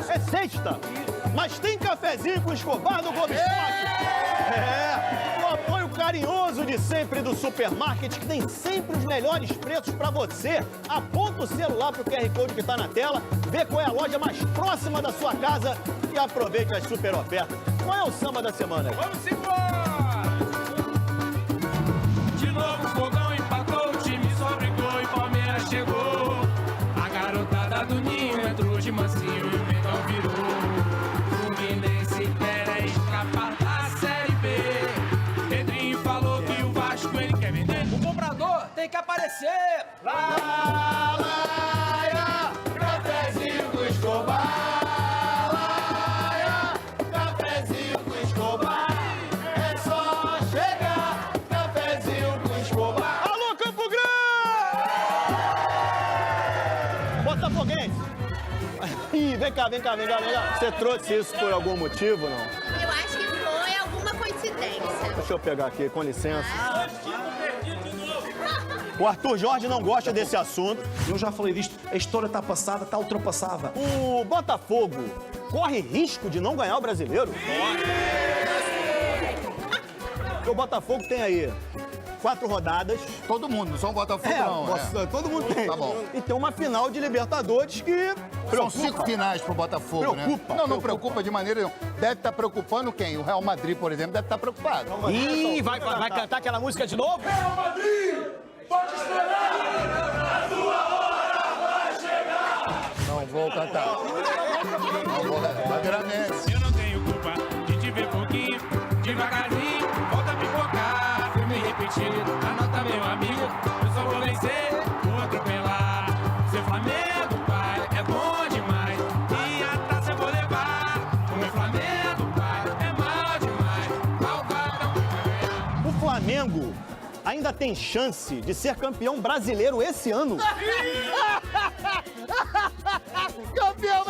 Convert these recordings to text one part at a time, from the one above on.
É sexta. Mas tem cafezinho com Escobar no Globo Esporte. O apoio carinhoso de sempre do supermarket, que tem sempre os melhores preços pra você. Aponta o celular pro QR Code que tá na tela, vê qual é a loja mais próxima da sua casa e aproveite as super ofertas. Qual é o samba da semana? Vamos embora! De novo o fogão empatou, o time só brigou e Palmeiras chegou. A garotada do Ninho entrou de mansinho e o Mengão virou. Fluminense quer escapar da Série B. Pedrinho falou que o Vasco ele quer vender. O comprador tem que aparecer. Laia, cafezinho com Escobar. Ih, vem cá. Você trouxe isso por algum motivo, não? Eu acho que foi alguma coincidência. Deixa eu pegar aqui, com licença. O Arthur Jorge não gosta desse assunto. Eu já falei disto, a história está passada, está ultrapassada. O Botafogo corre risco de não ganhar o Brasileiro? O Botafogo tem aí 4 rodadas. Todo mundo, não só o Botafogo, não. Todo mundo tem. Tá bom. E tem uma final de Libertadores que São 5 finais pro Botafogo, Preocupa, né? Não preocupa de maneira nenhuma. Deve estar preocupando quem? O Real Madrid, por exemplo, deve estar preocupado. Ih, vai cantar aquela música de novo? Real Madrid, pode esperar! A sua hora vai chegar! Não vou cantar. Não vou, vai virar meme. Eu não tenho culpa de te ver pouquinho, devagarzinho, volta a pipocar. Filme repetido, anota meu amigo, eu só vou vencer, vou atropelar. Seu Flamengo, pai, é bom demais, e a taça eu vou levar. O meu Flamengo, pai, é mal demais, malvado. o Flamengo ainda tem chance de ser campeão brasileiro esse ano. Campeão!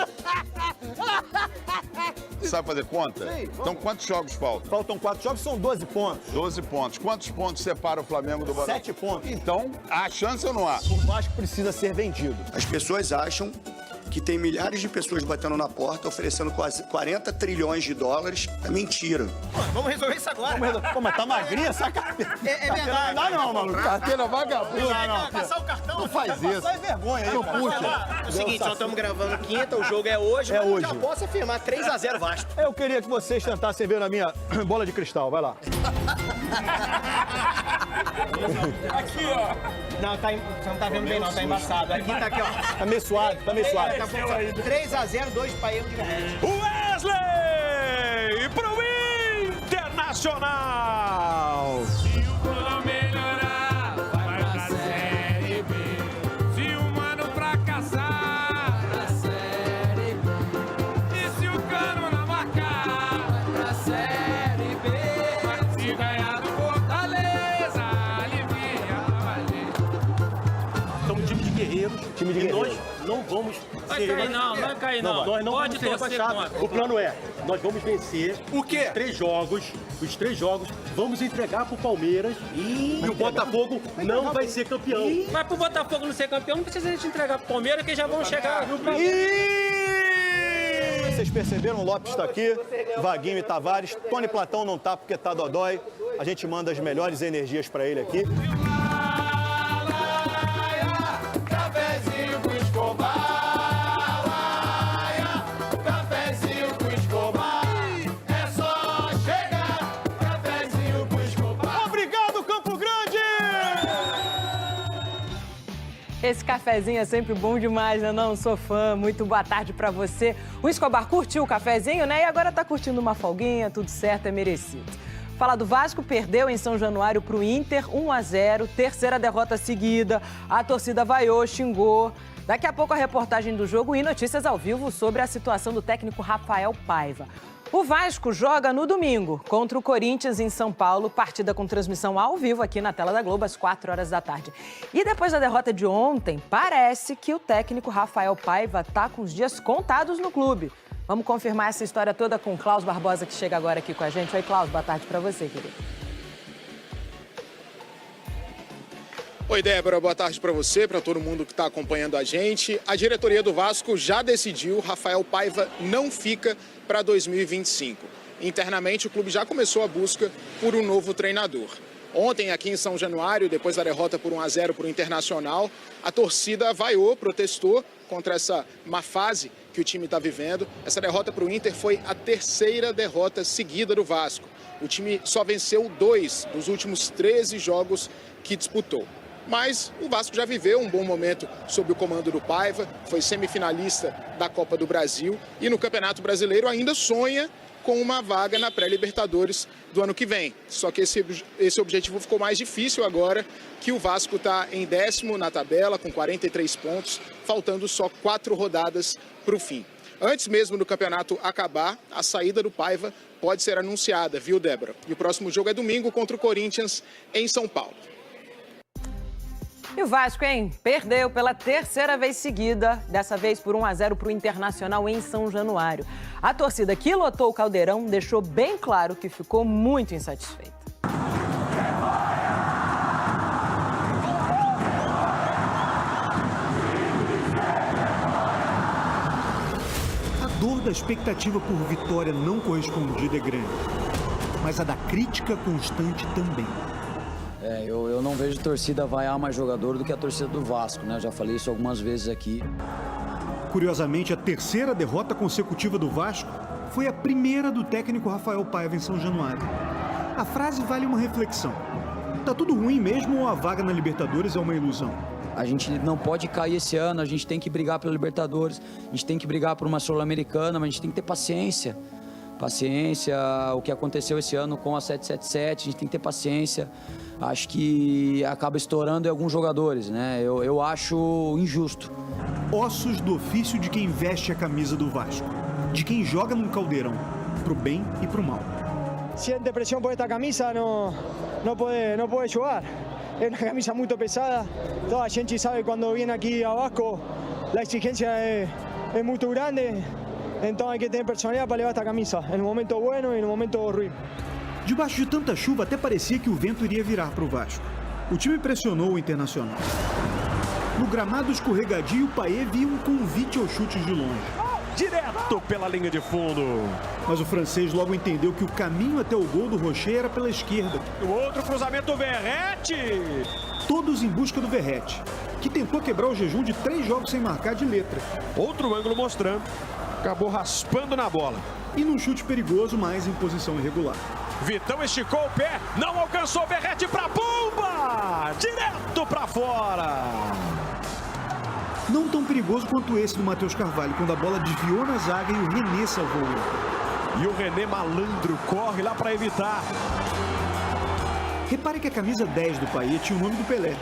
Sabe fazer conta? Sim. Então, quantos jogos faltam? Faltam 4 jogos, são 12 pontos. 12 pontos. Quantos pontos separa o Flamengo do Botafogo? 7 pontos. Então, há chance ou não há? O Vasco precisa ser vendido. As pessoas acham que tem milhares de pessoas batendo na porta, oferecendo quase 40 trilhões de dólares. É mentira. Vamos resolver isso agora. Pô, mas tá magrinha essa carteira. É verdade. Não dá não, maluco. Carteira vagabunda. Passar o cartão. Não faz isso. Sai vergonha aí, Não cara. puxa. É o seguinte, nós estamos gravando quinta, o jogo é hoje. É mas eu hoje. já posso afirmar 3-0 Vasco. Eu queria que vocês tentassem ver na minha bola de cristal. Vai lá. Aqui, ó. Não, você não tá vendo bem não, tá embaçado. Aqui tá aqui, ó. Tá meio suado, tá meio suado. 3-0, 2 para ele de verdade. Wesley pro Internacional. Se o plano melhorar, vai pra Série B. Se o mano fracassar, vai pra Série B. E se o cano não marcar, vai pra Série B. Se ganhar do Fortaleza, alivia a valer. Somos um time de guerreiros. Time de e guerreiros. nós não vamos Vai cair não, vai cair não. Nós não Pode vamos ser torcer rebaixados. contra. O plano é, nós vamos vencer O quê? os três jogos, vamos entregar pro Palmeiras e o Botafogo não vai ser campeão. Mas pro Botafogo não ser campeão, não precisa a gente entregar pro Palmeiras, que já vão chegar no Vocês perceberam? O Lopes tá aqui, Vaguinho e Tavares. Tony Platão não tá porque tá dodói. A gente manda as melhores energias pra ele aqui. Cafezinho com Escobar, laia, cafezinho com Escobar, é só chegar, cafezinho com Escobar. Obrigado, Campo Grande! Esse cafezinho é sempre bom demais, né? Não, sou fã. Muito boa tarde pra você. O Escobar curtiu o cafezinho, né? E agora tá curtindo uma folguinha, tudo certo, é merecido. Falar do Vasco, perdeu em São Januário pro Inter, 1-0, terceira derrota seguida. A torcida vaiou, xingou. Daqui a pouco a reportagem do jogo e notícias ao vivo sobre a situação do técnico Rafael Paiva. O Vasco joga no domingo contra o Corinthians em São Paulo, partida com transmissão ao vivo aqui na tela da Globo às 4 horas da tarde. E depois da derrota de ontem, parece que o técnico Rafael Paiva tá com os dias contados no clube. Vamos confirmar essa história toda com o Klaus Barbosa, que chega agora aqui com a gente. Oi, Klaus, boa tarde para você, querido. Oi, Débora, boa tarde para você, para todo mundo que está acompanhando a gente. A diretoria do Vasco já decidiu, Rafael Paiva não fica para 2025. Internamente, o clube já começou a busca por um novo treinador. Ontem, aqui em São Januário, depois da derrota por 1-0 para o Internacional, a torcida vaiou, protestou contra essa má fase que o time está vivendo. Essa derrota para o Inter foi a terceira derrota seguida do Vasco. O time só venceu 2 dos últimos 13 jogos que disputou. Mas o Vasco já viveu um bom momento sob o comando do Paiva, foi semifinalista da Copa do Brasil e no Campeonato Brasileiro ainda sonha com uma vaga na pré-Libertadores do ano que vem. Só que esse objetivo ficou mais difícil agora que o Vasco está em 10º na tabela com 43 pontos, faltando só 4 rodadas para o fim. Antes mesmo do campeonato acabar, a saída do Paiva pode ser anunciada, viu, Débora? E o próximo jogo é domingo contra o Corinthians em São Paulo. E o Vasco, hein? Perdeu pela terceira vez seguida, dessa vez por 1-0 para o Internacional em São Januário. A torcida que lotou o Caldeirão deixou bem claro que ficou muito insatisfeita. A dor da expectativa por vitória não correspondida é grande, mas a da crítica constante também. Eu não vejo torcida vaiar mais jogador do que a torcida do Vasco, né? Eu já falei isso algumas vezes aqui. Curiosamente, a terceira derrota consecutiva do Vasco foi a primeira do técnico Rafael Paiva em São Januário. A frase vale uma reflexão. Tá tudo ruim mesmo ou a vaga na Libertadores é uma ilusão? A gente não pode cair esse ano, a gente tem que brigar pela Libertadores, a gente tem que brigar por uma Sul-Americana, mas a gente tem que ter paciência. Paciência, o que aconteceu esse ano com a 777, a gente tem que ter paciência. Acho que acaba estourando em alguns jogadores, né? Eu acho injusto. Ossos do ofício de quem veste a camisa do Vasco, de quem joga no Caldeirão, pro bem e pro mal. Siente presión por esta camisa, no puede jugar. Es una camisa muy pesada. Toda a gente sabe cuando viene aquí a Vasco, la exigencia es muy grande. Então hay que ter personalidade para levar esta camisa, no momento bueno e no momento ruim. Debaixo de tanta chuva, até parecia que o vento iria virar para o Vasco. O time pressionou o Internacional. No gramado escorregadio, o Paê via um convite aos chutes de longe. Direto pela linha de fundo. Mas o francês logo entendeu que o caminho até o gol do Rocher era pela esquerda. O outro cruzamento, Verratti! Todos em busca do Verratti, que tentou quebrar o jejum de 3 jogos sem marcar de letra. Outro ângulo mostrando. Acabou raspando na bola. E num chute perigoso, mas em posição irregular. Vitão esticou o pé, não alcançou o Verratti pra bomba! Direto pra fora! Não tão perigoso quanto esse do Matheus Carvalho, quando a bola desviou na zaga e o René salvou ele. E o René malandro corre lá pra evitar. Repare que a camisa 10 do Paê tinha o nome do Pelé.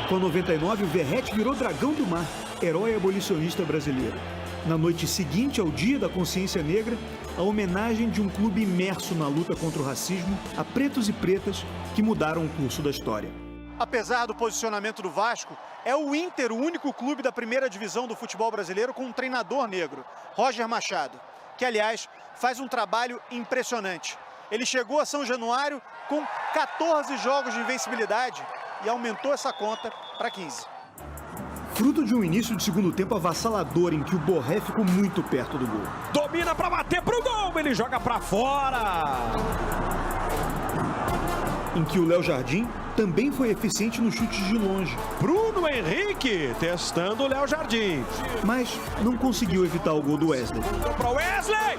Com a 99, o Verratti virou dragão do mar, herói abolicionista brasileiro. Na noite seguinte ao Dia da Consciência Negra, a homenagem de um clube imerso na luta contra o racismo a pretos e pretas que mudaram o curso da história. Apesar do posicionamento do Vasco, é o Inter o único clube da primeira divisão do futebol brasileiro com um treinador negro, Roger Machado, que, aliás, faz um trabalho impressionante. Ele chegou a São Januário com 14 jogos de invencibilidade e aumentou essa conta para 15. Fruto de um início de segundo tempo avassalador em que o Borré ficou muito perto do gol. Domina para bater pro gol, ele joga para fora. Em que o Léo Jardim também foi eficiente no chute de longe. Bruno Henrique testando o Léo Jardim. Mas não conseguiu evitar o gol do Wesley. Para o Wesley!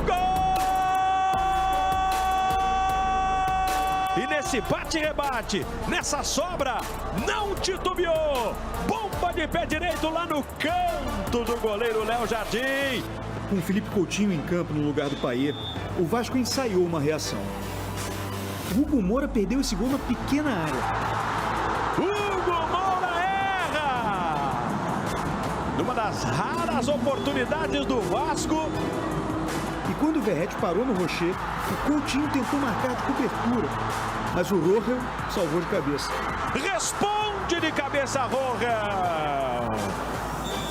Gol! E nesse bate-rebate, nessa sobra, não titubeou. Bomba de pé direito lá no canto do goleiro Léo Jardim. Com o Felipe Coutinho em campo no lugar do Paê, o Vasco ensaiou uma reação. Hugo Moura perdeu esse gol na pequena área. Hugo Moura erra! Numa das raras oportunidades do Vasco. E quando o Verratti parou no Rocher, o Coutinho tentou marcar de cobertura. Mas o Roger salvou de cabeça. Responde de cabeça, Roger!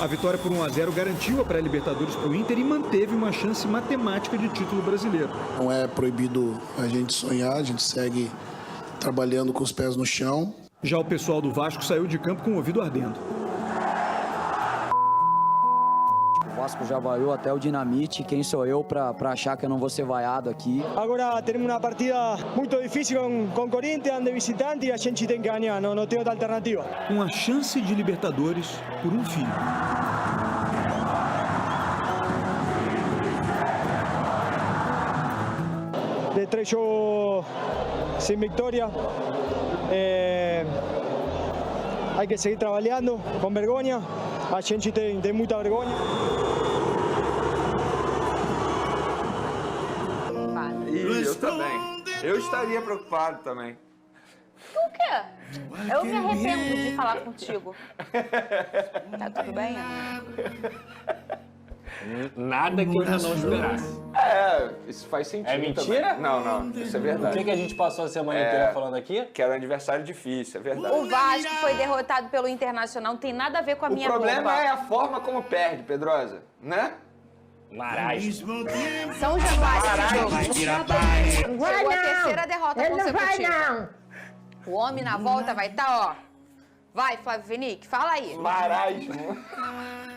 A vitória por 1-0 garantiu a pré-Libertadores para o Inter e manteve uma chance matemática de título brasileiro. Não é proibido a gente sonhar, a gente segue trabalhando com os pés no chão. Já o pessoal do Vasco saiu de campo com o ouvido ardendo. O Vasco já vaiou até o Dinamite. Quem sou eu para achar que eu não vou ser vaiado aqui? Agora temos uma partida muito difícil com Corinthians de visitante e a gente tem que ganhar, não tem outra alternativa. Uma chance de Libertadores por um fio. De 3 jogos sem vitória, hay que seguir trabalhando com vergonha. A gente tem muita vergonha. Eu também. Eu estaria preocupado também. Por quê? Eu me arrependo de falar contigo. Tá tudo bem? Nada que eu já não esperasse. Isso faz sentido. É mentira? Também. Não, isso é verdade. O que a gente passou a semana inteira falando aqui? Que era um adversário difícil, é verdade. O Vasco foi derrotado pelo Internacional, não tem nada a ver com a minha roupa. O problema é a forma como perde, Pedrosa, né? Marasmo. São Januário. Chegou a terceira derrota consecutiva. O homem na volta vai estar, ó. Vai, Flávio Vinick, fala aí. Marasmo.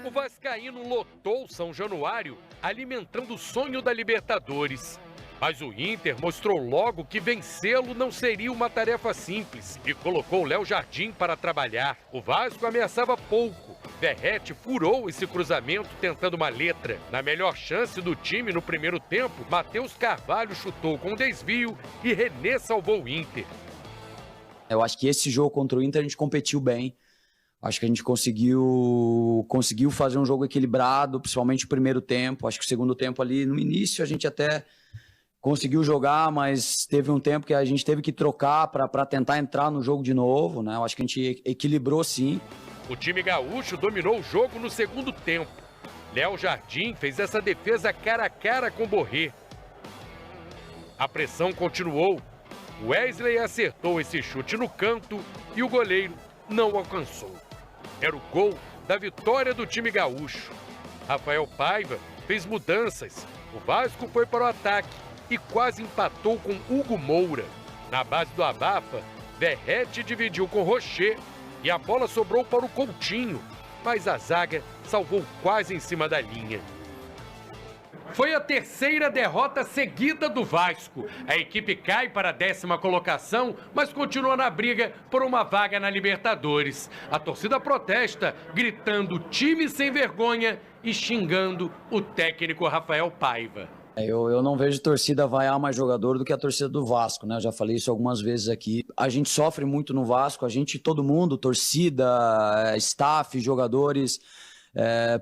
O vascaíno lotou São Januário, alimentando o sonho da Libertadores. Mas o Inter mostrou logo que vencê-lo não seria uma tarefa simples e colocou Léo Jardim para trabalhar. O Vasco ameaçava pouco. Verratti furou esse cruzamento tentando uma letra. Na melhor chance do time no primeiro tempo, Matheus Carvalho chutou com desvio e René salvou o Inter. Eu acho que esse jogo contra o Inter a gente competiu bem. Acho que a gente conseguiu fazer um jogo equilibrado, principalmente o primeiro tempo. Acho que o segundo tempo ali, no início, a gente até conseguiu jogar, mas teve um tempo que a gente teve que trocar para tentar entrar no jogo de novo, né? Eu acho que a gente equilibrou sim. O time gaúcho dominou o jogo no segundo tempo. Léo Jardim fez essa defesa cara a cara com Borré. A pressão continuou. Wesley acertou esse chute no canto e o goleiro não alcançou. Era o gol da vitória do time gaúcho. Rafael Paiva fez mudanças. O Vasco foi para o ataque e quase empatou com Hugo Moura. Na base do abafa, Verratti dividiu com Rocher e a bola sobrou para o Coutinho, mas a zaga salvou quase em cima da linha. Foi a terceira derrota seguida do Vasco. A equipe cai para a 10ª colocação, mas continua na briga por uma vaga na Libertadores. A torcida protesta, gritando time sem vergonha e xingando o técnico Rafael Paiva. Eu não vejo torcida vaiar mais jogador do que a torcida do Vasco, né? Eu já falei isso algumas vezes aqui. A gente sofre muito no Vasco, todo mundo, torcida, staff, jogadores...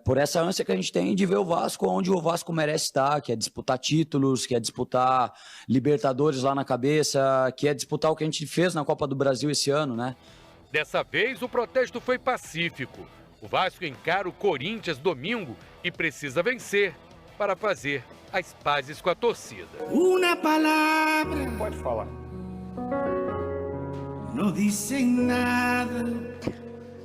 por essa ânsia que a gente tem de ver o Vasco onde o Vasco merece estar, que é disputar títulos, que é disputar Libertadores lá na cabeça, que é disputar o que a gente fez na Copa do Brasil esse ano, né? Dessa vez o protesto foi pacífico. O Vasco encara o Corinthians domingo e precisa vencer para fazer as pazes com a torcida. Uma palavra. Pode falar. Não dizem nada.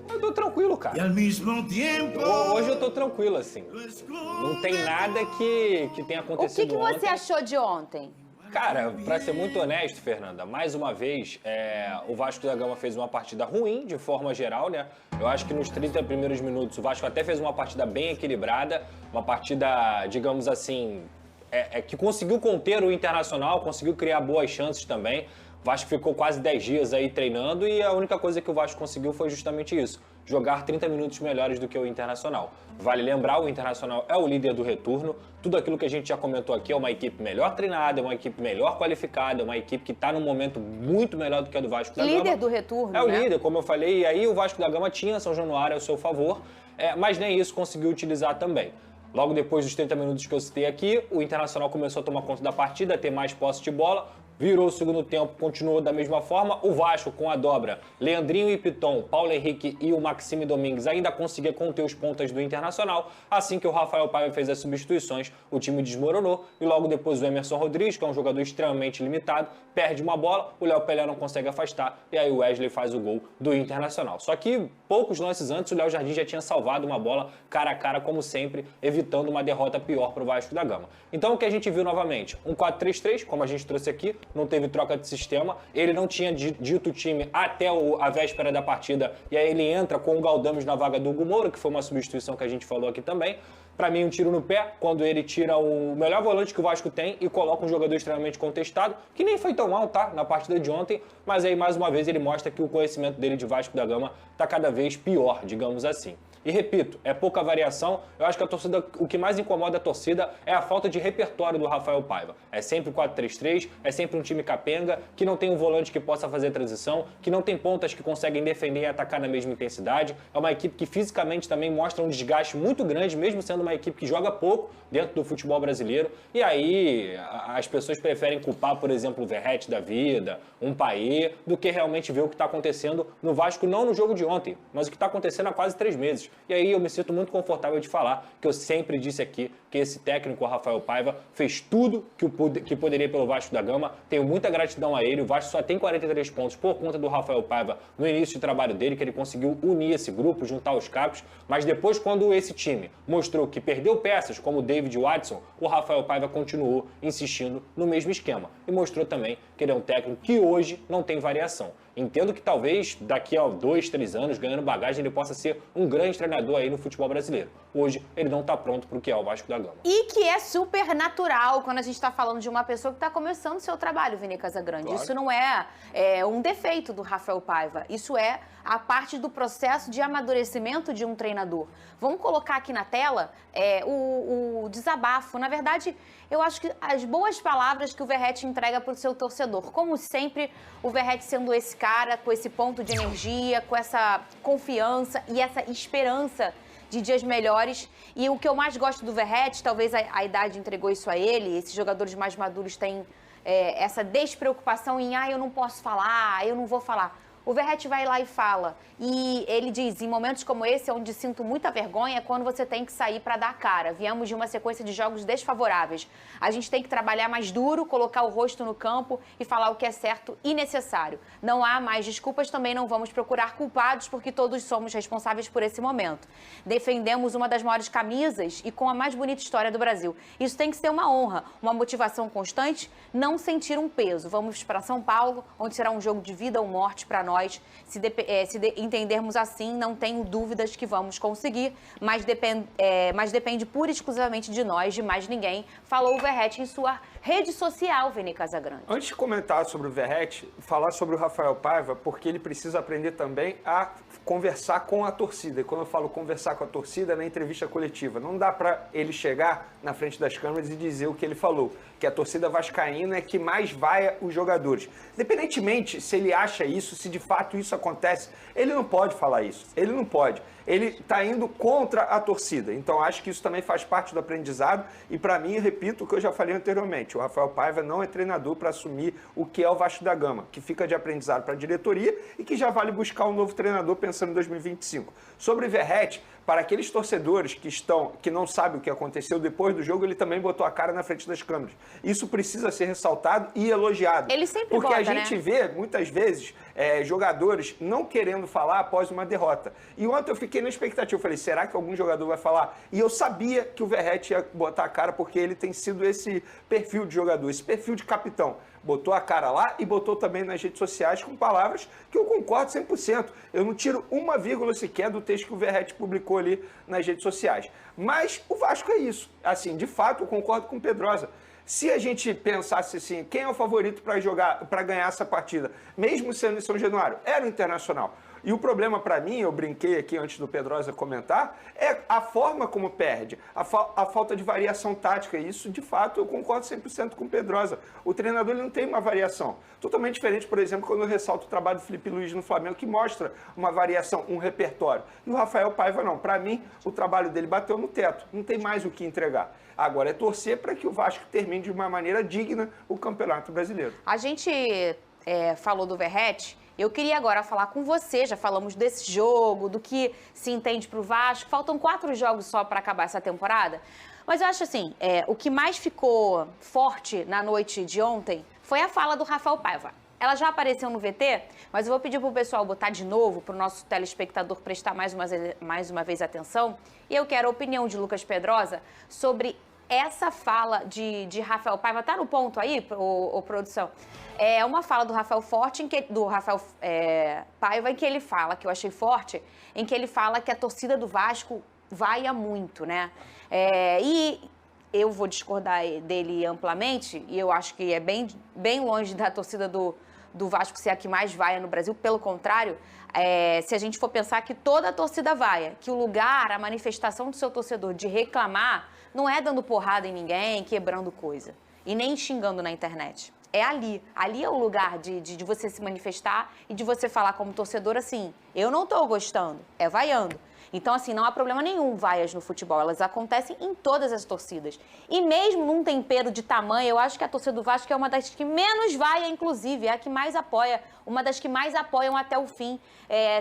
Eu tô tranquilo, cara. E ao mesmo tempo... Hoje eu tô tranquilo, assim. Não tem nada que tenha acontecido ontem. O que você achou de ontem? Cara, pra ser muito honesto, Fernanda, mais uma vez, o Vasco da Gama fez uma partida ruim, de forma geral, né? Eu acho que nos 30 primeiros minutos o Vasco até fez uma partida bem equilibrada, uma partida, digamos assim, que conseguiu conter o Internacional, conseguiu criar boas chances também. O Vasco ficou quase 10 dias aí treinando e a única coisa que o Vasco conseguiu foi justamente isso, jogar 30 minutos melhores do que o Internacional. Vale lembrar, o Internacional é o líder do retorno, tudo aquilo que a gente já comentou aqui é uma equipe melhor treinada, é uma equipe melhor qualificada, é uma equipe que está num momento muito melhor do que a do Vasco da Gama. Líder do retorno, é o líder, como eu falei, e aí o Vasco da Gama tinha São Januário ao seu favor, mas nem isso conseguiu utilizar também. Logo depois dos 30 minutos que eu citei aqui, o Internacional começou a tomar conta da partida, a ter mais posse de bola, virou o segundo tempo, continuou da mesma forma. O Vasco, com a dobra, Leandrinho e Piton, Paulo Henrique e o Maxime Domingues ainda conseguia conter os pontas do Internacional. Assim que o Rafael Paiva fez as substituições, o time desmoronou e logo depois o Emerson Rodrigues, que é um jogador extremamente limitado, perde uma bola, o Léo Pelé não consegue afastar e aí o Wesley faz o gol do Internacional. Só que poucos lances antes, o Léo Jardim já tinha salvado uma bola cara a cara, como sempre, evitando uma derrota pior para o Vasco da Gama. Então o que a gente viu novamente? Um 4-3-3, como a gente trouxe aqui, não teve troca de sistema, ele não tinha dito o time até a véspera da partida, e aí ele entra com o Galdames na vaga do Hugo Moura, que foi uma substituição que a gente falou aqui também. Para mim, um tiro no pé, quando ele tira o melhor volante que o Vasco tem e coloca um jogador extremamente contestado, que nem foi tão mal, tá? Na partida de ontem, mas aí, mais uma vez, ele mostra que o conhecimento dele de Vasco da Gama tá cada vez pior, digamos assim. E repito, é pouca variação. Eu acho que a torcida, o que mais incomoda a torcida é a falta de repertório do Rafael Paiva. É sempre 4-3-3, é sempre um time capenga, que não tem um volante que possa fazer transição, que não tem pontas que conseguem defender e atacar na mesma intensidade. É uma equipe que fisicamente também mostra um desgaste muito grande, mesmo sendo uma equipe que joga pouco dentro do futebol brasileiro. E aí as pessoas preferem culpar, por exemplo, o Verratti da vida, um Payet, do que realmente ver o que está acontecendo no Vasco, não no jogo de ontem, mas o que está acontecendo há quase 3 meses. E aí eu me sinto muito confortável de falar que eu sempre disse aqui que esse técnico, o Rafael Paiva, fez tudo que poderia pelo Vasco da Gama. Tenho muita gratidão a ele. O Vasco só tem 43 pontos por conta do Rafael Paiva no início de trabalho dele, que ele conseguiu unir esse grupo, juntar os cabos. Mas depois, quando esse time mostrou que perdeu peças, como o David Watson, o Rafael Paiva continuou insistindo no mesmo esquema. E mostrou também que ele é um técnico que hoje não tem variação. Entendo que talvez daqui a 2, 3 anos, ganhando bagagem, ele possa ser um grande treinador aí no futebol brasileiro. Hoje, ele não está pronto para o que é o Vasco da Gama. E que é super natural quando a gente está falando de uma pessoa que está começando o seu trabalho, Vini Casagrande. Claro. Isso não é um defeito do Rafael Paiva. Isso é a parte do processo de amadurecimento de um treinador. Vamos colocar aqui na tela o desabafo. Na verdade, eu acho que as boas palavras que o Verratti entrega para o seu torcedor. Como sempre, o Verratti sendo esse cara, com esse ponto de energia, com essa confiança e essa esperança de dias melhores. E o que eu mais gosto do Verratti, talvez a idade entregou isso a ele, esses jogadores mais maduros têm essa despreocupação em eu não posso falar, eu não vou falar. O Verratti vai lá e fala. E ele diz, em momentos como esse, onde sinto muita vergonha, é quando você tem que sair para dar a cara. Viemos de uma sequência de jogos desfavoráveis. A gente tem que trabalhar mais duro, colocar o rosto no campo e falar o que é certo e necessário. Não há mais desculpas, também não vamos procurar culpados, porque todos somos responsáveis por esse momento. Defendemos uma das maiores camisas e com a mais bonita história do Brasil. Isso tem que ser uma honra, uma motivação constante, não sentir um peso. Vamos para São Paulo, onde será um jogo de vida ou morte para nós. Se entendermos assim, não tenho dúvidas que vamos conseguir, mas depende pura e exclusivamente de nós, de mais ninguém, falou o Verratti em sua rede social, Vini Casagrande. Antes de comentar sobre o Verratti, falar sobre o Rafael Paiva, porque ele precisa aprender também a conversar com a torcida. E quando eu falo conversar com a torcida, é na entrevista coletiva. Não dá para ele chegar na frente das câmeras e dizer o que ele falou, que a torcida vascaína é que mais vai os jogadores. Independentemente se ele acha isso, se de fato isso acontece, ele não pode falar isso. Ele não pode. Ele está indo contra a torcida. Então, acho que isso também faz parte do aprendizado. E, para mim, repito o que eu já falei anteriormente, o Rafael Paiva não é treinador para assumir o que é o Vasco da Gama, que fica de aprendizado para a diretoria e que já vale buscar um novo treinador pensando em 2025. Sobre Verratti, para aqueles torcedores que não sabem o que aconteceu depois do jogo, ele também botou a cara na frente das câmeras. Isso precisa ser ressaltado e elogiado. Ele sempre porque bota, a gente vê, muitas vezes, jogadores não querendo falar após uma derrota. E ontem eu fiquei na expectativa, eu falei, será que algum jogador vai falar? E eu sabia que o Verratti ia botar a cara, porque ele tem sido esse perfil de jogador, esse perfil de capitão. Botou a cara lá e botou também nas redes sociais com palavras que eu concordo 100%. Eu não tiro uma vírgula sequer do texto que o Verratti publicou ali nas redes sociais. Mas o Vasco é isso. Assim, de fato, eu concordo com o Pedrosa. Se a gente pensasse assim, quem é o favorito para ganhar essa partida, mesmo sendo em São Januário, era o Internacional. E o problema para mim, eu brinquei aqui antes do Pedrosa comentar, é a forma como perde, a falta de variação tática. E isso, de fato, eu concordo 100% com o Pedrosa. O treinador ele não tem uma variação. Totalmente diferente, por exemplo, quando eu ressalto o trabalho do Felipe Luiz no Flamengo, que mostra uma variação, um repertório. E o Rafael Paiva não. Para mim, o trabalho dele bateu no teto. Não tem mais o que entregar. Agora é torcer para que o Vasco termine de uma maneira digna o Campeonato Brasileiro. A gente falou do Verratti. Eu queria agora falar com você, já falamos desse jogo, do que se entende para o Vasco. Faltam 4 jogos só para acabar essa temporada. Mas eu acho assim, o que mais ficou forte na noite de ontem foi a fala do Rafael Paiva. Ela já apareceu no VT, mas eu vou pedir para o pessoal botar de novo, para o nosso telespectador prestar mais uma vez atenção. E eu quero a opinião de Lucas Pedrosa sobre essa fala de Rafael Paiva, tá no ponto aí, produção? É uma fala do Rafael Paiva, em que ele fala, que eu achei forte, em que ele fala que a torcida do Vasco vaia muito, né? E eu vou discordar dele amplamente, e eu acho que é bem longe da torcida do Vasco ser a que mais vaia no Brasil. Pelo contrário, se a gente for pensar que toda a torcida vaia, que o lugar, a manifestação do seu torcedor de reclamar, não é dando porrada em ninguém, quebrando coisa, e nem xingando na internet. É ali. Ali é o lugar de você se manifestar e de você falar como torcedor assim, eu não tô gostando, é vaiando. Então, assim, não há problema nenhum vaias no futebol. Elas acontecem em todas as torcidas. E mesmo num tempero de tamanho, eu acho que a torcida do Vasco é uma das que menos vaia, inclusive. É a que mais apoia, uma das que mais apoiam até o fim,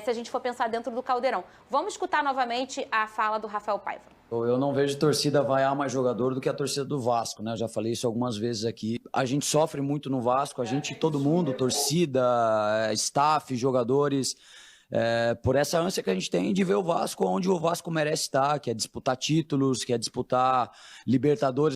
se a gente for pensar dentro do Caldeirão. Vamos escutar novamente a fala do Rafael Paiva. Eu não vejo torcida vaiar mais jogador do que a torcida do Vasco, né? Eu já falei isso algumas vezes aqui. A gente sofre muito no Vasco, todo mundo, torcida, staff, jogadores... por essa ânsia que a gente tem de ver o Vasco onde o Vasco merece estar, que é disputar títulos, que é disputar Libertadores.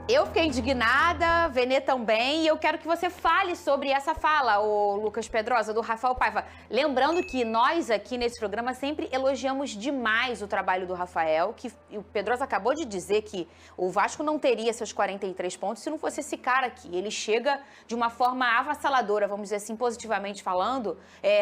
Eu fiquei indignada, Venê também, e eu quero que você fale sobre essa fala, o Lucas Pedrosa, do Rafael Paiva. Lembrando que nós aqui nesse programa sempre elogiamos demais o trabalho do Rafael, que o Pedrosa acabou de dizer que o Vasco não teria seus 43 pontos se não fosse esse cara aqui. Ele chega de uma forma avassaladora, vamos dizer assim, positivamente falando,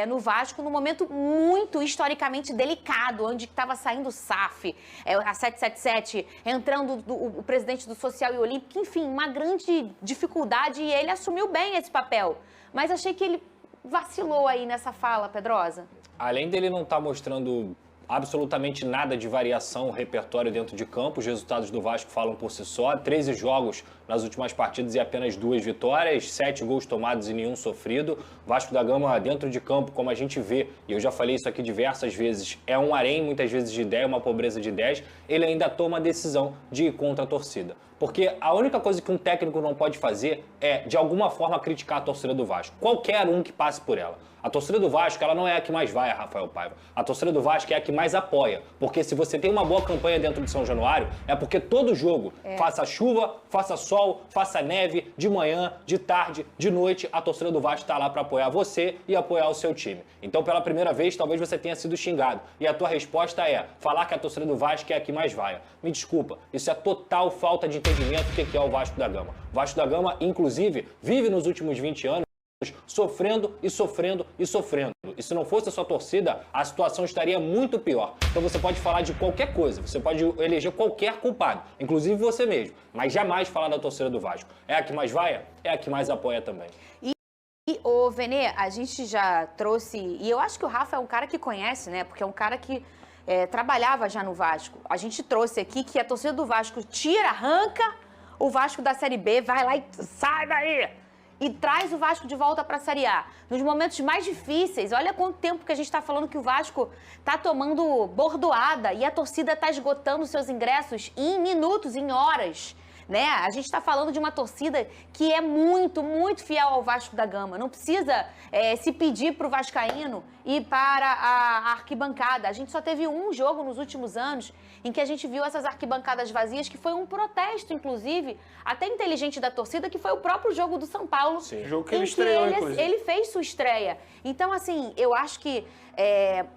no Vasco, num momento muito historicamente delicado, onde estava saindo o SAF, a 777, entrando o presidente do Social e Olímpico, enfim, uma grande dificuldade, e ele assumiu bem esse papel. Mas achei que ele vacilou aí nessa fala, Pedrosa. Além dele não estar mostrando absolutamente nada de variação, repertório dentro de campo, os resultados do Vasco falam por si só. 13 jogos nas últimas partidas e apenas 2 vitórias, 7 gols tomados e nenhum sofrido. Vasco da Gama dentro de campo, como a gente vê, e eu já falei isso aqui diversas vezes, é um harém muitas vezes de ideia, uma pobreza de ideias. Ele ainda toma a decisão de ir contra a torcida. Porque a única coisa que um técnico não pode fazer é, de alguma forma, criticar a torcida do Vasco. Qualquer um que passe por ela. A torcida do Vasco, ela não é a que mais vai, Rafael Paiva. A torcida do Vasco é a que mais apoia. Porque se você tem uma boa campanha dentro de São Januário, é porque todo jogo, faça chuva, faça sol, faça neve, de manhã, de tarde, de noite, a torcida do Vasco está lá para apoiar você e apoiar o seu time. Então, pela primeira vez, talvez você tenha sido xingado. E a tua resposta é falar que a torcida do Vasco é a que mais vai. Me desculpa, isso é total falta de entendimento do que é o Vasco da Gama. O Vasco da Gama, inclusive, vive nos últimos 20 anos sofrendo e sofrendo e sofrendo. E se não fosse a sua torcida, a situação estaria muito pior. Então você pode falar de qualquer coisa, você pode eleger qualquer culpado, inclusive você mesmo, mas jamais falar da torcida do Vasco. É a que mais vai? É a que mais apoia também. E, ô Venê, a gente já trouxe, e eu acho que o Rafa é um cara que conhece, né? Porque é um cara que trabalhava já no Vasco. A gente trouxe aqui que a torcida do Vasco arranca o Vasco da Série B, vai lá e sai daí! E traz o Vasco de volta para a Série A. Nos momentos mais difíceis, olha quanto tempo que a gente está falando que o Vasco está tomando bordoada e a torcida está esgotando seus ingressos em minutos, em horas. Né? A gente está falando de uma torcida que é muito, muito fiel ao Vasco da Gama. Não precisa se pedir para o vascaíno e para a arquibancada. A gente só teve um jogo nos últimos anos em que a gente viu essas arquibancadas vazias, que foi um protesto, inclusive, até inteligente da torcida, que foi o próprio jogo do São Paulo. Sim. O jogo que ele estreou, inclusive. Ele fez sua estreia. Então, assim, eu acho que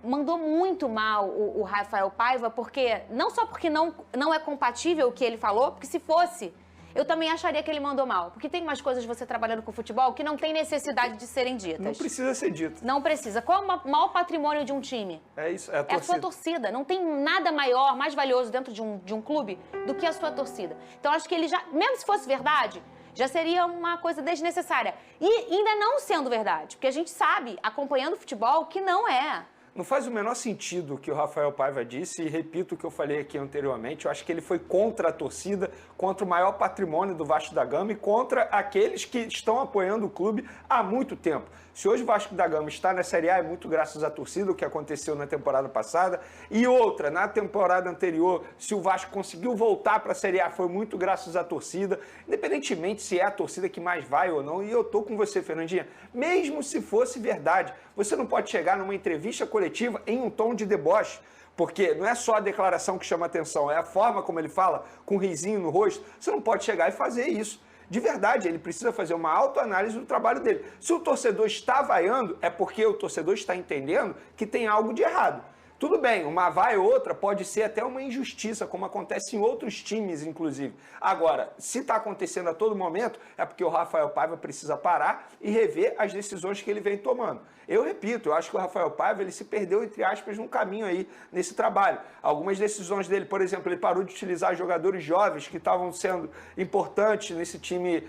mandou muito mal o Rafael Paiva, porque não só porque não é compatível o que ele falou, porque se fosse, eu também acharia que ele mandou mal. Porque tem umas coisas você trabalhando com futebol que não tem necessidade de serem ditas. Não precisa ser dito. Não precisa. Qual é o maior patrimônio de um time? É isso, é a torcida. É a sua torcida. Não tem nada maior, mais valioso dentro de um clube do que a sua torcida. Então, acho que ele já, mesmo se fosse verdade, já seria uma coisa desnecessária. E ainda não sendo verdade, porque a gente sabe, acompanhando o futebol, que não é. Não faz o menor sentido o que o Rafael Paiva disse, e repito o que eu falei aqui anteriormente, eu acho que ele foi contra a torcida, contra o maior patrimônio do Vasco da Gama e contra aqueles que estão apoiando o clube há muito tempo. Se hoje o Vasco da Gama está na Série A, é muito graças à torcida, o que aconteceu na temporada passada. E outra, na temporada anterior, se o Vasco conseguiu voltar para a Série A, foi muito graças à torcida, independentemente se é a torcida que mais vai ou não. E eu tô com você, Fernandinha. Mesmo se fosse verdade, você não pode chegar numa entrevista coletiva em um tom de deboche. Porque não é só a declaração que chama atenção, é a forma como ele fala, com um risinho no rosto. Você não pode chegar e fazer isso. De verdade, ele precisa fazer uma autoanálise do trabalho dele. Se o torcedor está vaiando, é porque o torcedor está entendendo que tem algo de errado. Tudo bem, uma vaia ou outra pode ser até uma injustiça, como acontece em outros times, inclusive. Agora, se está acontecendo a todo momento, é porque o Rafael Paiva precisa parar e rever as decisões que ele vem tomando. Eu repito, eu acho que o Rafael Paiva ele se perdeu, entre aspas, num caminho aí nesse trabalho. Algumas decisões dele, por exemplo, ele parou de utilizar jogadores jovens que estavam sendo importantes nesse time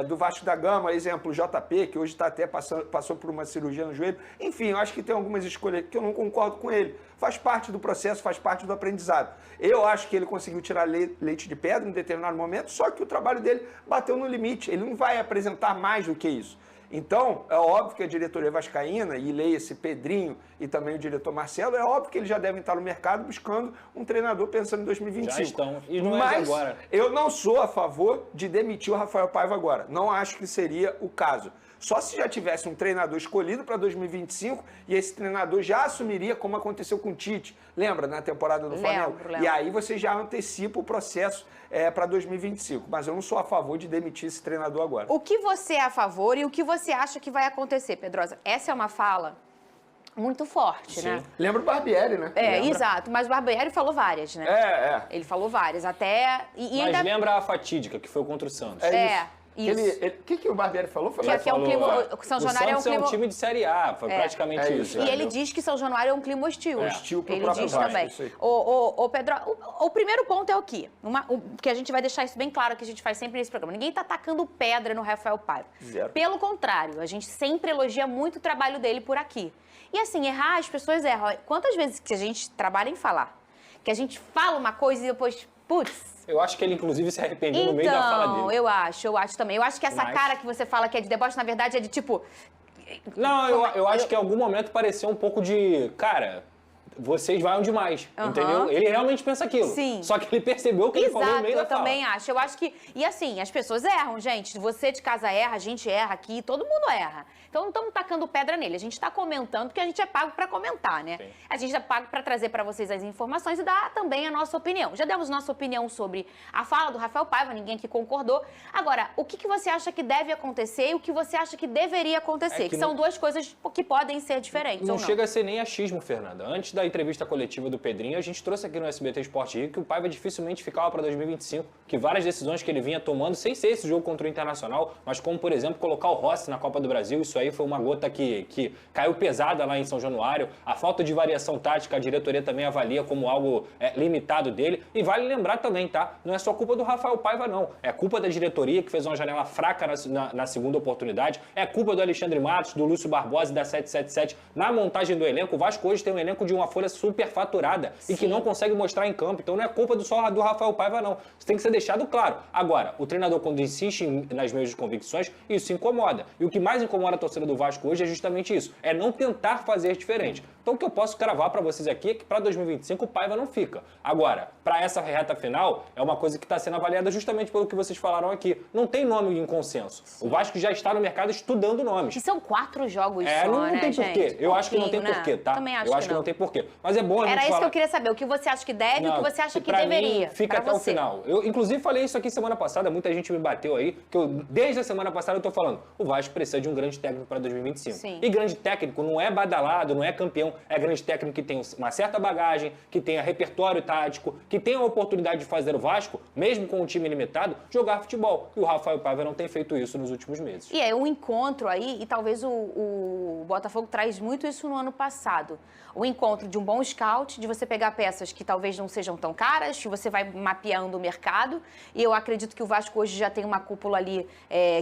do Vasco da Gama, exemplo, o JP, que hoje está até passou por uma cirurgia no joelho. Enfim, eu acho que tem algumas escolhas que eu não concordo com ele. Faz parte do processo, faz parte do aprendizado. Eu acho que ele conseguiu tirar leite de pedra em determinado momento, só que o trabalho dele bateu no limite. Ele não vai apresentar mais do que isso. Então, é óbvio que a diretoria vascaína, e leia-se Pedrinho e também o diretor Marcelo, é óbvio que eles já devem estar no mercado buscando um treinador pensando em 2025. Já estão, e não Mas é de agora. Eu não sou a favor de demitir o Rafael Paiva agora. Não acho que seria o caso. Só se já tivesse um treinador escolhido para 2025 e esse treinador já assumiria, como aconteceu com o Tite. Lembra, na temporada do Flamengo? Lembro. E aí você já antecipa o processo para 2025. Mas eu não sou a favor de demitir esse treinador agora. O que você é a favor e o que você acha que vai acontecer, Pedrosa? Essa é uma fala muito forte, Sim. né? Lembra o Barbieri, né? Lembra? Exato. Mas o Barbieri falou várias, né? Ele falou várias. Até... Mas lembra a fatídica, que foi contra o Santos. O que o Barbieri falou? Que aqui é um clima... São Januário é um clima... é um time de Série A, foi praticamente isso. E ele diz que São Januário é um clima hostil. Hostil pro ele próprio diz Vasco, também. isso aí. Ô, Pedro, o primeiro ponto é o quê? Que a gente vai deixar isso bem claro, que a gente faz sempre nesse programa. Ninguém tá atacando pedra no Rafael Paiva. Zero. Pelo contrário, a gente sempre elogia muito o trabalho dele por aqui. E assim, errar, as pessoas erram. Quantas vezes que a gente trabalha em falar? Que a gente fala uma coisa e depois, putz... Eu acho que ele, inclusive, se arrependeu no meio da fala dele. Então, eu acho também. Eu acho que essa cara que você fala que é de deboche, na verdade, é de tipo... Não, eu acho que em algum momento pareceu um pouco de... Cara, vocês vaiam demais, entendeu? Ele realmente pensa aquilo. Sim. Só que ele percebeu que ele falou no meio da fala. Eu também acho. Eu acho que... E assim, as pessoas erram, gente. Você de casa erra, a gente erra aqui, todo mundo erra. Então não estamos tacando pedra nele. A gente está comentando porque a gente é pago para comentar, né? Sim. A gente é pago para trazer para vocês as informações e dar também a nossa opinião. Já demos nossa opinião sobre a fala do Rafael Paiva, ninguém aqui concordou. Agora, o que você acha que deve acontecer e o que você acha que deveria acontecer? Que são duas coisas que podem ser diferentes, não ou não? chega a ser nem achismo, Fernanda. Antes da entrevista coletiva do Pedrinho, a gente trouxe aqui no SBT Esporte Rio que o Paiva dificilmente ficava para 2025, que várias decisões que ele vinha tomando, sem ser esse jogo contra o Internacional, mas como, por exemplo, colocar o Rossi na Copa do Brasil, isso aí foi uma gota que caiu pesada lá em São Januário. A falta de variação tática, a diretoria também avalia como algo limitado dele. E vale lembrar também, tá? Não é só culpa do Rafael Paiva, não. É culpa da diretoria, que fez uma janela fraca na segunda oportunidade. É culpa do Alexandre Matos, do Lúcio Barbosa e da 777 na montagem do elenco. O Vasco hoje tem um elenco de uma folha super faturada e que não consegue mostrar em campo. Então não é culpa só do Rafael Paiva, não. Isso tem que ser deixado claro. Agora, o treinador, quando insiste nas mesmas convicções, isso incomoda. E o que mais incomoda a torcida do Vasco hoje é justamente isso, é não tentar fazer diferente. Então o que eu posso cravar para vocês aqui é que para 2025 o Paiva não fica. Agora, para essa reta final, é uma coisa que está sendo avaliada justamente pelo que vocês falaram aqui. Não tem nome em consenso. O Vasco já está no mercado estudando nomes. E são 4 jogos só, não tem porquê. Gente? Eu acho que não tem porquê, tá? Também acho eu acho que não tem porquê. Mas é bom a gente Era isso falar... que eu queria saber. O que você acha que deve e o que você acha que pra deveria. Mim, fica até o final. Eu, inclusive, falei isso aqui semana passada. Muita gente me bateu aí. Desde a semana passada eu tô falando. O Vasco precisa de um grande técnico para 2025. Sim. E grande técnico não é badalado, não é campeão. É grande técnico que tem uma certa bagagem, que tenha repertório tático, que tenha a oportunidade de fazer o Vasco, mesmo com um time limitado, jogar futebol. E o Rafael Paiva não tem feito isso nos últimos meses. E é um encontro aí, e talvez o Botafogo traz muito isso no ano passado. O encontro de um bom scout, de você pegar peças que talvez não sejam tão caras, que você vai mapeando o mercado. E eu acredito que o Vasco hoje já tem uma cúpula ali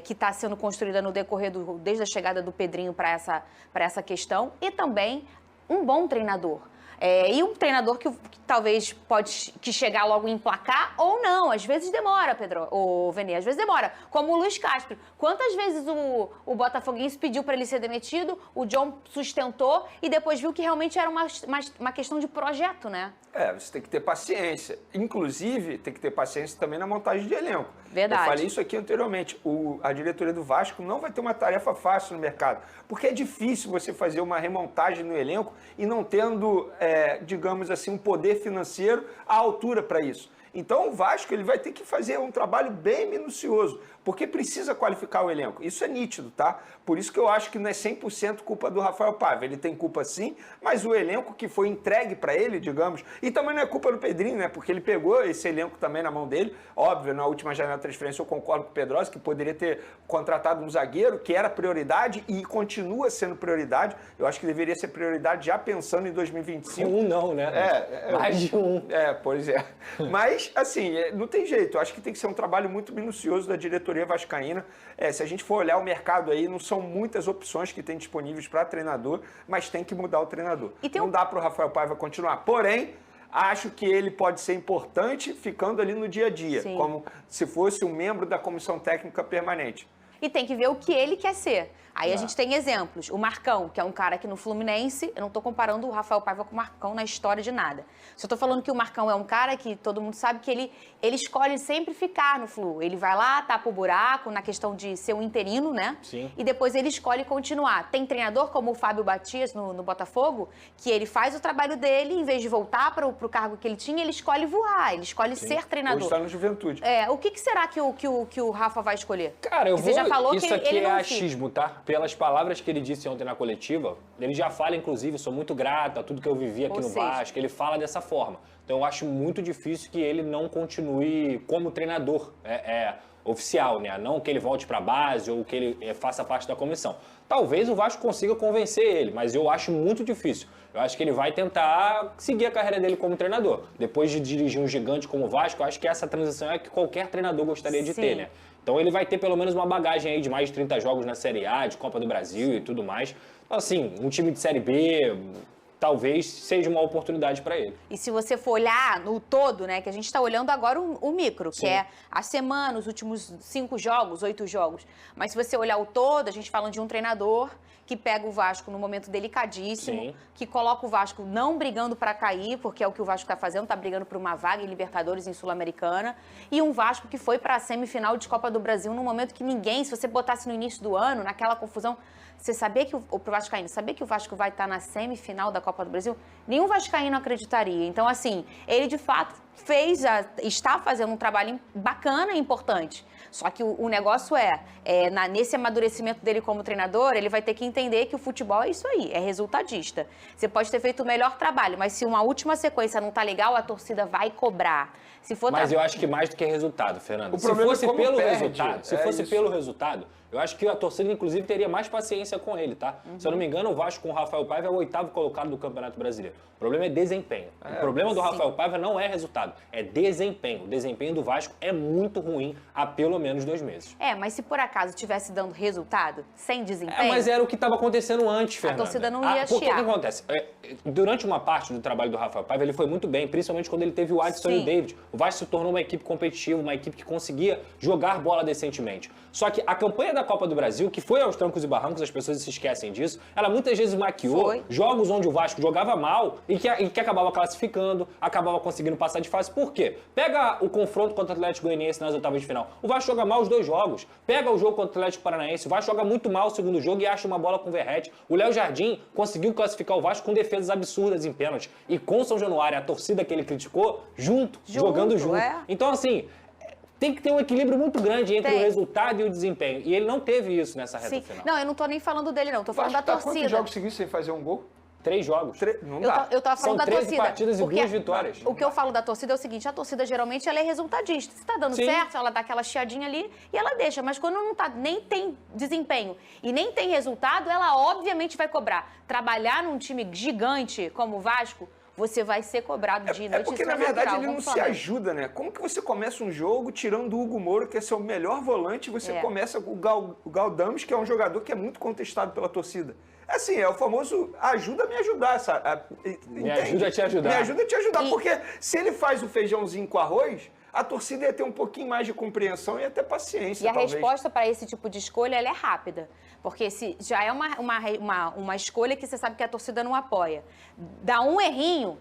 que está sendo construída no decorrer desde a chegada do Pedrinho para essa questão. E também um bom treinador. E um treinador que talvez pode chegar logo em emplacar ou não. Às vezes demora, Pedro, ou Vene, às vezes demora. Como o Luiz Castro. Quantas vezes o Botafoguense pediu para ele ser demitido, o John sustentou e depois viu que realmente era uma questão de projeto, né? Você tem que ter paciência. Inclusive, tem que ter paciência também na montagem de elenco. Verdade. Eu falei isso aqui anteriormente. A diretoria do Vasco não vai ter uma tarefa fácil no mercado, porque é difícil você fazer uma remontagem no elenco e não tendo digamos assim, um poder financeiro à altura para isso. Então o Vasco ele vai ter que fazer um trabalho bem minucioso, porque precisa qualificar o elenco. Isso é nítido, tá? Por isso que eu acho que não é 100% culpa do Rafael Paiva. Ele tem culpa sim, mas o elenco que foi entregue para ele, digamos, e também não é culpa do Pedrinho, né? Porque ele pegou esse elenco também na mão dele. Óbvio, na última janela de transferência eu concordo com o Pedrosa, que poderia ter contratado um zagueiro, que era prioridade e continua sendo prioridade. Eu acho que deveria ser prioridade já pensando em 2025. Um não, né? Mais de um. Pois é. Mas, assim, não tem jeito. Eu acho que tem que ser um trabalho muito minucioso da diretoria vascaína. Se a gente for olhar o mercado aí, não são muitas opções que tem disponíveis para treinador, mas tem que mudar o treinador. Não dá para o Rafael Paiva continuar. Porém, acho que ele pode ser importante ficando ali no dia a dia, como se fosse um membro da comissão técnica permanente. E tem que ver o que ele quer ser. Aí a gente tem exemplos. O Marcão, que é um cara que no Fluminense, eu não estou comparando o Rafael Paiva com o Marcão na história de nada. Só estou falando que o Marcão é um cara que todo mundo sabe que ele escolhe sempre ficar no Flu. Ele vai lá, tapa o buraco na questão de ser um interino, né? Sim. E depois ele escolhe continuar. Tem treinador como o Fábio Batias no Botafogo, que ele faz o trabalho dele, em vez de voltar para o cargo que ele tinha, ele escolhe voar, ele escolhe ser treinador. Hoje está no Juventude. O que será que o Rafa vai escolher? Cara, eu Você já falou isso que aqui ele é não achismo, tá? Pelas palavras que ele disse ontem na coletiva, ele já fala, inclusive, sou muito grato a tudo que eu vivi aqui no Vasco, ele fala dessa forma. Então eu acho muito difícil que ele não continue como treinador oficial, né? Não que ele volte para a base ou que ele faça parte da comissão. Talvez o Vasco consiga convencer ele, mas eu acho muito difícil. Eu acho que ele vai tentar seguir a carreira dele como treinador. Depois de dirigir um gigante como o Vasco, eu acho que essa transição é que qualquer treinador gostaria de ter, né? Então ele vai ter pelo menos uma bagagem aí de mais de 30 jogos na Série A, de Copa do Brasil e tudo mais. Então, assim, um time de Série B talvez seja uma oportunidade para ele. E se você for olhar no todo, né, que a gente está olhando agora o micro, que é a semana, os últimos 5 jogos, 8 jogos. Mas se você olhar o todo, a gente falando de um treinador que pega o Vasco num momento delicadíssimo, que coloca o Vasco não brigando para cair, porque é o que o Vasco está fazendo, está brigando por uma vaga em Libertadores, em Sul-Americana, e um Vasco que foi para a semifinal de Copa do Brasil num momento que ninguém, se você botasse no início do ano, naquela confusão, você sabia que o Vascaíno, sabia que o Vasco vai estar na semifinal da Copa do Brasil? Nenhum vascaíno acreditaria. Então, assim, ele de fato está fazendo um trabalho bacana e importante. Só que o negócio nesse amadurecimento dele como treinador, ele vai ter que entender que o futebol é isso aí, é resultadista. Você pode ter feito o melhor trabalho, mas se uma última sequência não tá legal, a torcida vai cobrar. Mas eu acho que mais do que resultado, Fernando. Se fosse pelo resultado, eu acho que a torcida, inclusive, teria mais paciência com ele, tá? Se eu não me engano, o Vasco com o Rafael Paiva é o 8º colocado do Campeonato Brasileiro. O problema é desempenho. O problema do Rafael Paiva não é resultado, é desempenho. O desempenho do Vasco é muito ruim há pelo menos 2 meses. Mas se por acaso estivesse dando resultado, sem desempenho... mas era o que estava acontecendo antes, Fernanda. A torcida não ia chiar. O que acontece? Durante uma parte do trabalho do Rafael Paiva, ele foi muito bem, principalmente quando ele teve o Adson e o David. O Vasco se tornou uma equipe competitiva, uma equipe que conseguia jogar bola decentemente. Só que a campanha da Copa do Brasil, que foi aos trancos e barrancos, as pessoas se esquecem disso, ela muitas vezes maquiou jogos onde o Vasco jogava mal e que acabava classificando, acabava conseguindo passar de fase. Por quê? Pega o confronto contra o Atlético Goianiense nas oitavas de final. O Vasco joga mal os 2 jogos. Pega o jogo contra o Atlético Paranaense. O Vasco joga muito mal o segundo jogo e acha uma bola com o Verratti. O Léo Jardim conseguiu classificar o Vasco com defesas absurdas em pênalti. E com o São Januário, a torcida que ele criticou, jogando junto. Então, assim... Tem que ter um equilíbrio muito grande entre o resultado e o desempenho. E ele não teve isso nessa reta final. Não, eu não tô nem falando dele, não. Tô falando da torcida. Quantos jogos seguidos sem fazer um gol? 3 jogos. Não dá. Eu tava falando da torcida. São 13 partidas e 2 vitórias. O que eu falo da torcida é o seguinte, a torcida geralmente ela é resultadista. Se tá dando certo, ela dá aquela chiadinha ali e ela deixa. Mas quando não tá, nem tem desempenho e nem tem resultado, ela obviamente vai cobrar. Trabalhar num time gigante como o Vasco, você vai ser cobrado de noite. Porque, na verdade, ele não se ajuda, né? Como que você começa um jogo tirando o Hugo Moura, que é seu melhor volante, e você começa com o Galdames, que é um jogador que é muito contestado pela torcida. Assim, é o famoso ajuda a me ajudar, sabe? Me ajuda a te ajudar. Me ajuda a te ajudar, porque se ele faz o feijãozinho com arroz, a torcida ia ter um pouquinho mais de compreensão e até paciência, E a resposta para esse tipo de escolha, ela é rápida. Porque se já é uma escolha que você sabe que a torcida não apoia. Dá um errinho,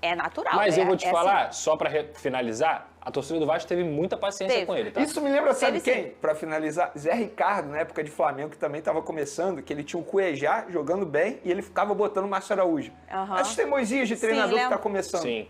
É natural. Mas eu vou te falar, assim. só pra finalizar, a torcida do Vasco teve muita paciência com ele, tá? Isso me lembra, sabe Teve quem? Pra finalizar, Zé Ricardo, na época de Flamengo, que também estava começando, que ele tinha o Cuejá jogando bem e ele ficava botando o Márcio Araújo. Essas teimosias de treinador que tá começando. Sim.